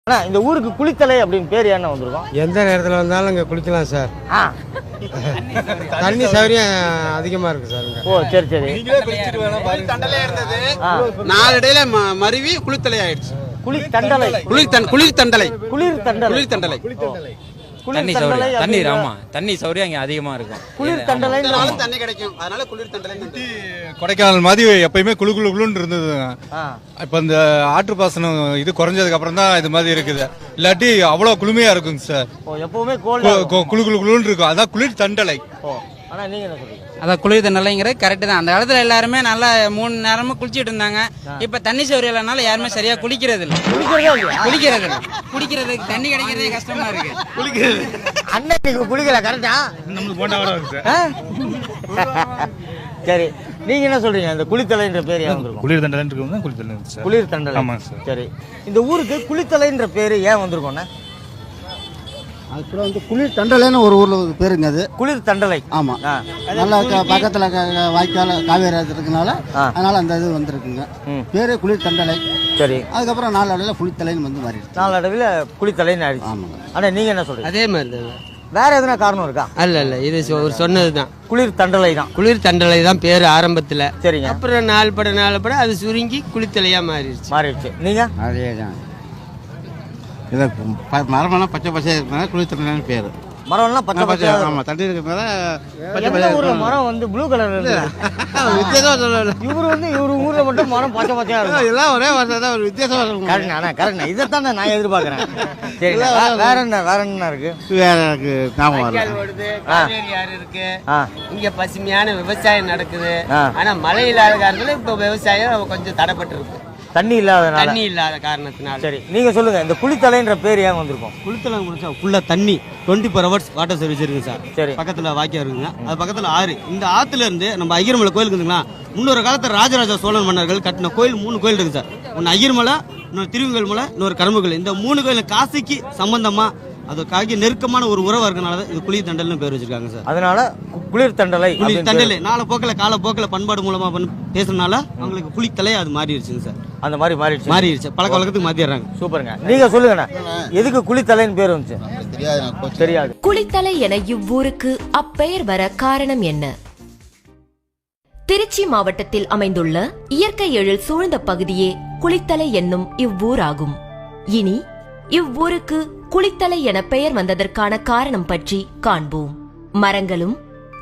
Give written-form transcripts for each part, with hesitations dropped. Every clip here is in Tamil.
ஆனா இந்த ஊருக்கு குளித்தலை அப்படின்னு பேர் என்ன வந்திருக்கும்? எந்த நேரத்தில் வந்தாலும் இங்கே குளிக்கலாம் சார். தண்ணி சௌகரியம் அதிகமாக இருக்கு சார். ஓ சரி சரி. நாளடையில மருவி குளித்தலை ஆயிடுச்சு. குளித்தண்டலை குளிர் தண்டலை தண்ணி சௌகரியம் தண்ணீர் ஆமா தண்ணி சௌகரியம் அங்கே அதிகமா இருக்கும். குளிர் தண்டலை தண்ணி கிடைக்கும், அதனால குளிர் தண்டலை. கொடைக்கானல் மாதிரி எப்பயுமே குளு குளு குளுன்னு இருந்தது. இப்ப இந்த ஆற்று பாசனம் இது குறைஞ்சதுக்கு அப்புறம் தான் இது மாதிரி இருக்குது. இல்லாட்டி அவ்வளவு குளுமையா இருக்குங்க சார். எப்பவுமே குளு குளு குளுன்னு இருக்கும். அதான் குளிர் தண்டலை. ஆனா நீங்க என்ன சொல்றீங்க? அதான் குளிர் தண்டலைங்கிறது கரெக்ட் தான். அந்த காலத்துல எல்லாருமே நல்லா 3 நேரமும் குளிச்சுட்டு இருந்தாங்க. இப்ப தண்ணி சௌகரியம் இல்லைனால யாருமே சரியா குளிக்கிறது இல்லை. குடிக்கிறதுக்கு தண்ணி கிடைக்கிறதே கஷ்டமா இருக்கு. குளிக்கிறது அன்னைக்கு குளிக்கல கரெக்டா? சரி நீங்க என்ன சொல்றீங்க? இந்த குளித்தலைன்ற பேர் ஏன் வந்திருக்கும்? குளிர் தண்டலை குளித்தலை. குளிர் தண்டலை. சரி இந்த ஊருக்கு குளித்தலைன்ற பேரு ஏன் வந்திருக்கும்னா? அது கூட வந்து குளிர் தண்டலைன்னு ஒரு ஊர்ல பேருங்க. அது குளிர் தண்டலை. ஆமா, நல்லா பக்கத்துல வாய்க்கால காவேரி இருக்கனால அதனால அந்த இது வந்திருக்குங்க. பேரு குளிர் தண்டலை. சரி அதுக்கப்புறம் நாளடைவில் குளித்தலைன்னு வந்து மாறிடுச்சு. நாளடைவில் குளித்தலைன்னு ஆயிடுச்சு. ஆமாங்க. ஆனா நீங்க என்ன சொல்றீங்க? அதே மாதிரி வேற எதுனா காரணம் இருக்கா? இல்ல இது ஒரு சொன்னதுதான். குளிர் தண்டலை தான். குளிர் தண்டலை தான் பேரு ஆரம்பத்துல. சரிங்க. அப்புறம் நாள்பட அது சுருங்கி குளித்தலையா மாறிடுச்சு. நீங்க அதே தான். இதை மரமெல்லாம் பச்சை பச்சையாக இருக்கிறதுனால குளிர் தண்டலைன்னு பேர். மரம்லாம் பச்சை பச்சை. ஆமா, தண்ணி இருக்கிறதுனால பச்சை பச்சை. ஒரு மரம் வந்து ப்ளூ கலர் இவரு வந்து இவரு ஊர்ல மட்டும் மரம் பச்சை பச்சையா இருக்கும். எல்லாம் ஒரே வருஷம் ஒரு வித்தியாசமா இருக்கும். கரெக்ட். இதைத்தான் நான் எதிர்பார்க்கிறேன். சரி வேற என்ன இருக்கு? வேற எனக்கு ஞாபகம் இருக்கு. இங்க பசுமையான விவசாயம் நடக்குது. ஆனா மழை இல்லாத காரணத்துல இப்ப விவசாயம் கொஞ்சம் தடைப்பட்டு இருக்கு. தண்ணி இல்லாத காரணத்தினால. சரி நீங்க சொல்லுங்க, இந்த குளித்தலைன்ற பேர் ஏன் வந்திருக்கும்? குளித்தலை முடிச்சா ஃபுல்லா தண்ணி 24 hours வாட்டர் சர்வீஸ் இருக்குங்க சார். சரி. பக்கத்துல வாய்க்கால் இருக்குங்க, அது பக்கத்துல ஆறு. இந்த ஆத்துல இருந்து நம்ம ஐயர்மலை கோயில் இருக்குதுங்களா, முன்னொரு காலத்துல ராஜராஜ சோழன் மன்னர்கள் கட்டின கோயில் 3 கோயில் இருக்கு சார். ஒன்னு ஐயர்மலை, இன்னொரு திருவங்கல் மலை, இன்னொரு கரும்புகள். இந்த 3 கோயில் காசிக்கு சம்பந்தமா அதுக்காக நெருக்கமான ஒரு உறவா இருக்கனால இது குளிர் தண்டல்னு பேர் வச்சிருக்காங்க சார். அதனால குளிர் தண்டலை. குளிர் தண்டலை கால போக்கில் பண்பாடு மூலமா பேசுறதுனால அவங்களுக்கு குளித்தலை அது மாறிடுச்சுங்க சார். அந்த மாதிரி மாறிடுச்சு பழக்க வழக்கத்துக்கு மாத்திடுறாங்க. சூப்பருங்க. நீங்க சொல்லுங்க, எதுக்கு குளித்தலைன்னு பேர் வந்துச்சு? தெரியாது. குளித்தலை என இவ்வூருக்கு அப்பெயர் வர காரணம் என்ன? திருச்சி மாவட்டத்தில் அமைந்துள்ள இயற்கை எழில் சூழ்ந்த பகுதியே குளித்தலை என்னும் இவ்வூர் ஆகும். இனி இவ்வூருக்கு குளித்தலை என பெயர் வந்ததற்கான காரணம் பற்றி காண்போம். மரங்களும்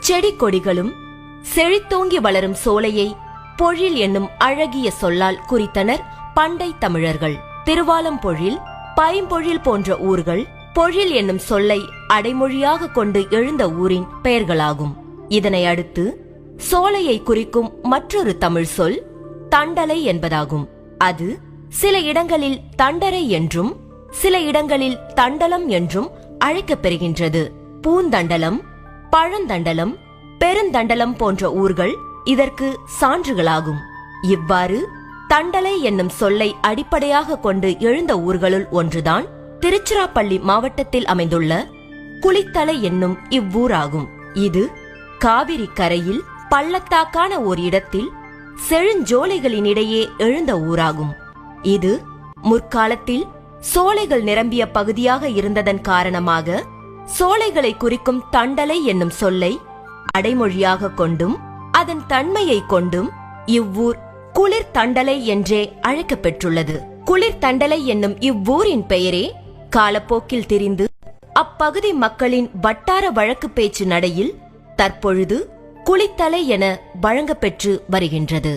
செடி கொடிகளும் செழித்தோங்கி வளரும் சோலையை பொழில் என்னும் அழகிய சொல்லால் குறித்தனர் பண்டை தமிழர்கள். திருவாலம்பொழில், பைம்பொழில் போன்ற ஊர்கள் பொழில் என்னும் சொல்லை அடைமொழியாக கொண்டு எழுந்த ஊரின் பெயர்களாகும். இதனை அடுத்து சோலையை குறிக்கும் மற்றொரு தமிழ் சொல் தண்டலை என்பதாகும். அது சில இடங்களில் தண்டரை என்றும் சில இடங்களில் தண்டலம் என்றும் அழைக்கப்பெறுகின்றது. பூந்தண்டலம், பழந்தண்டலம், பெருந்தண்டலம் போன்ற ஊர்கள் இதற்கு சான்றுகளாகும். இவ்வாறு தண்டலை என்னும் சொல்லை அடிப்படையாக கொண்டு எழுந்த ஊர்களுள் ஒன்றுதான் திருச்சிராப்பள்ளி மாவட்டத்தில் அமைந்துள்ள குளித்தலை என்னும் இவ்வூராகும். இது காவிரி கரையில் பள்ளத்தாக்கான ஓர் இடத்தில் செழுஞ்சோலைகளினிடையே எழுந்த ஊராகும். இது முற்காலத்தில் சோலைகள் நிரம்பிய பகுதியாக இருந்ததன் காரணமாக சோலைகளை குறிக்கும் தண்டலை என்னும் சொல்லை அடைமொழியாக கொண்டும் அதன் தன்மையை கொண்டும் இவ்வூர் குளிர் தண்டலை என்றே அழைக்கப்பெற்றுள்ளது. குளிர் தண்டலை என்னும் இவ்வூரின் பெயரே காலப்போக்கில் திரிந்து அப்பகுதி மக்களின் வட்டார வழக்கு பேச்சு நடையில் தற்பொழுது குளித்தலை என வழங்கப்பெற்று வருகின்றது.